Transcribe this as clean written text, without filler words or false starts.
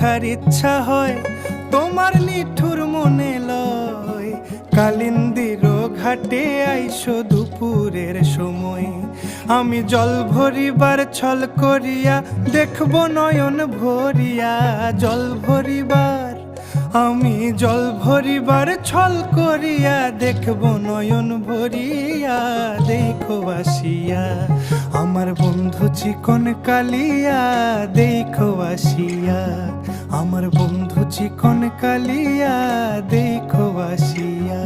দেখার ইচ্ছা হয়, তোমার নিঠুর মনে লয়। কালিন্দির ঘাটে আইসো দুপুরের সময়, আমি জল ভরিবার ছল করিয়া দেখব নয়ন ভরিয়া। জল ভরিবার, আমি জল ভরিবার ছল করিয়া দেখব নয়ন ভরিয়া। দেখো আসিয়া আমার বন্ধু চিকন কালিয়া, দেখো আসিয়া আমার বন্ধু চিকন কালিয়া, দেখো আসিয়া।